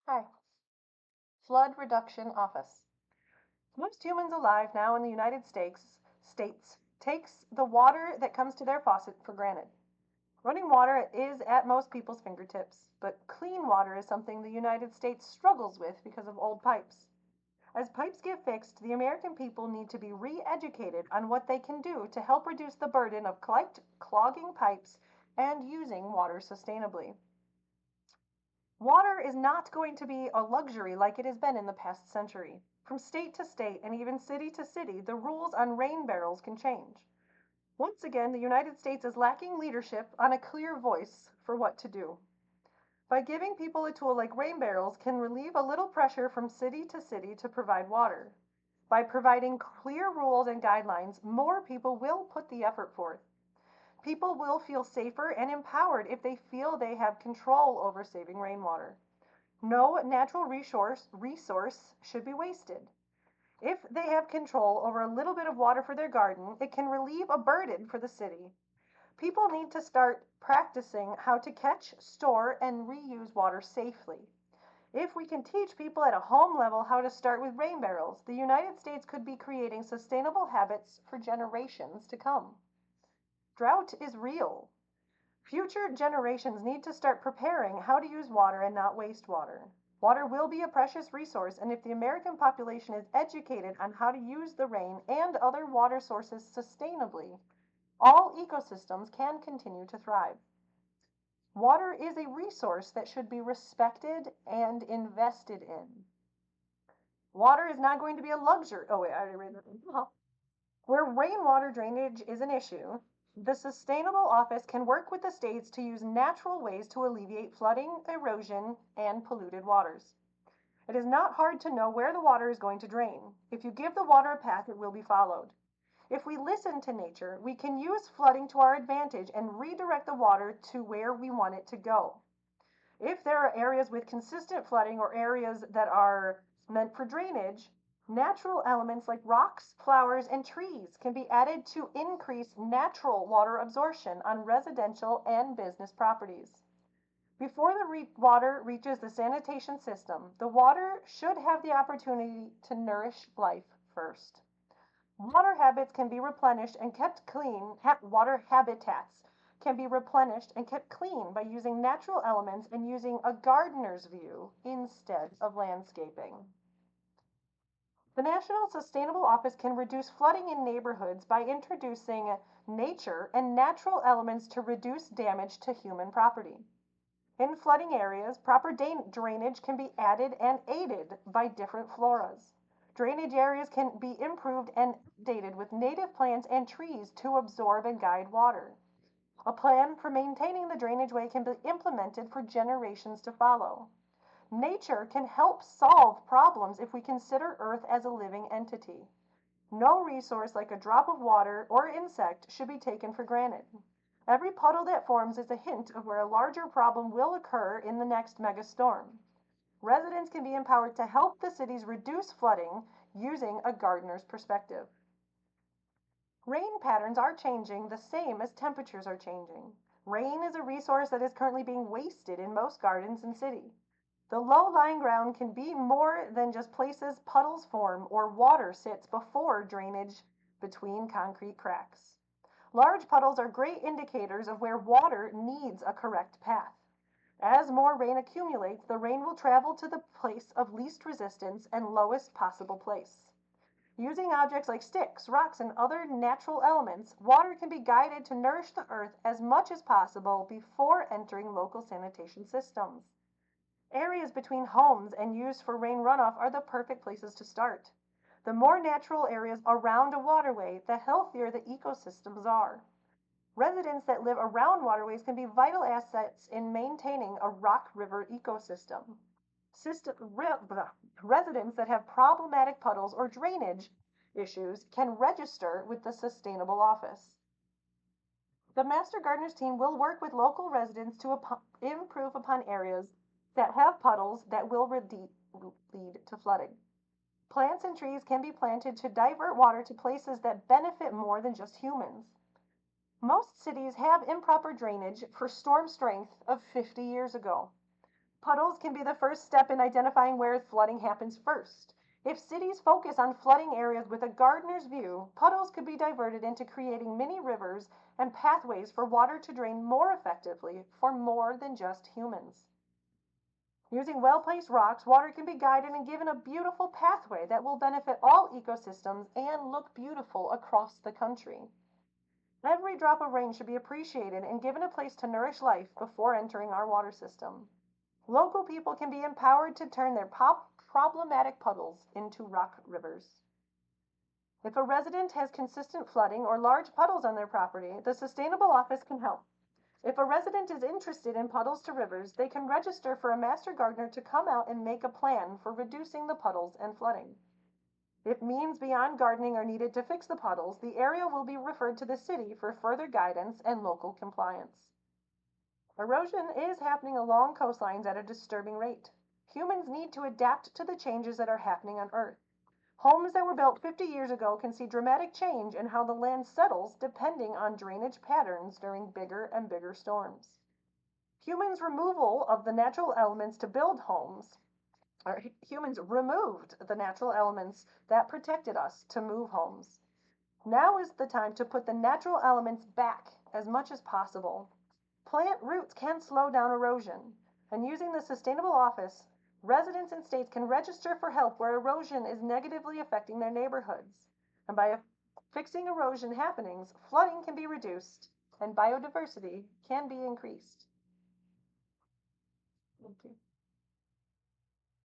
Hi. Flood Reduction Office. Most humans alive now in the United States takes the water that comes to their faucet for granted. Running water is at most people's fingertips, but clean water is something the United States struggles with because of old pipes. As pipes get fixed, the American people need to be re-educated on what they can do to help reduce the burden of clogging pipes and using water sustainably. Water is not going to be a luxury like it has been in the past century. From state to state and even city to city, the rules on rain barrels can change. Once again, the United States is lacking leadership on a clear voice for what to do. By giving people a tool like rain barrels can relieve a little pressure from city to city to provide water. By providing clear rules and guidelines, more people will put the effort forth. People will feel safer and empowered if they feel they have control over saving rainwater. No natural resource should be wasted. If they have control over a little bit of water for their garden, it can relieve a burden for the city. People need to start practicing how to catch, store, and reuse water safely. If we can teach people at a home level how to start with rain barrels, the United States could be creating sustainable habits for generations to come. Drought is real. Future generations need to start preparing how to use water and not waste water. Water will be a precious resource, and if the American population is educated on how to use the rain and other water sources sustainably, all ecosystems can continue to thrive. Water is a resource that should be respected and invested in. Water is not going to be a luxury. Oh, wait, I already read that. Where rainwater drainage is an issue, the Sustainable Office can work with the states to use natural ways to alleviate flooding, erosion, and polluted waters. It is not hard to know where the water is going to drain. If you give the water a path, it will be followed. If we listen to nature, we can use flooding to our advantage and redirect the water to where we want it to go. If there are areas with consistent flooding or areas that are meant for drainage, natural elements like rocks, flowers, and trees can be added to increase natural water absorption on residential and business properties. Before the water reaches the sanitation system, the water should have the opportunity to nourish life first. Water habits can be replenished and kept clean. Water habitats can be replenished and kept clean by using natural elements and using a gardener's view instead of landscaping. The National Sustainable Office can reduce flooding in neighborhoods by introducing nature and natural elements to reduce damage to human property. In flooding areas, proper drainage can be added and aided by different floras. Drainage areas can be improved and updated with native plants and trees to absorb and guide water. A plan for maintaining the drainage way can be implemented for generations to follow. Nature can help solve problems if we consider Earth as a living entity. No resource like a drop of water or insect should be taken for granted. Every puddle that forms is a hint of where a larger problem will occur in the next megastorm. Residents can be empowered to help the cities reduce flooding using a gardener's perspective. Rain patterns are changing the same as temperatures are changing. Rain is a resource that is currently being wasted in most gardens and cities. The low-lying ground can be more than just places puddles form or water sits before drainage between concrete cracks. Large puddles are great indicators of where water needs a correct path. As more rain accumulates, the rain will travel to the place of least resistance and lowest possible place. Using objects like sticks, rocks, and other natural elements, water can be guided to nourish the earth as much as possible before entering local sanitation systems. Areas between homes and used for rain runoff are the perfect places to start. The more natural areas around a waterway, the healthier the ecosystems are. Residents that live around waterways can be vital assets in maintaining a rock river ecosystem. Residents that have problematic puddles or drainage issues can register with the Sustainable Office. The Master Gardeners team will work with local residents to improve upon areas that have puddles that will lead to flooding. Plants and trees can be planted to divert water to places that benefit more than just humans. Most cities have improper drainage for storm strength of 50 years ago. Puddles can be the first step in identifying where flooding happens first. If cities focus on flooding areas with a gardener's view, puddles could be diverted into creating mini rivers and pathways for water to drain more effectively for more than just humans. Using well-placed rocks, water can be guided and given a beautiful pathway that will benefit all ecosystems and look beautiful across the country. Every drop of rain should be appreciated and given a place to nourish life before entering our water system. Local people can be empowered to turn their problematic puddles into rock rivers. If a resident has consistent flooding or large puddles on their property, the Sustainable Office can help. If a resident is interested in puddles to rivers, they can register for a master gardener to come out and make a plan for reducing the puddles and flooding. If means beyond gardening are needed to fix the puddles, the area will be referred to the city for further guidance and local compliance. Erosion is happening along coastlines at a disturbing rate. Humans need to adapt to the changes that are happening on Earth. Homes that were built 50 years ago can see dramatic change in how the land settles depending on drainage patterns during bigger and bigger storms. Humans' removal of the natural elements to build homes, or humans removed the natural elements that protected us to move homes. Now is the time to put the natural elements back as much as possible. Plant roots can slow down erosion, and using the Sustainable Office, residents and states can register for help where erosion is negatively affecting their neighborhoods. And by fixing erosion happenings, flooding can be reduced and biodiversity can be increased. Thank you.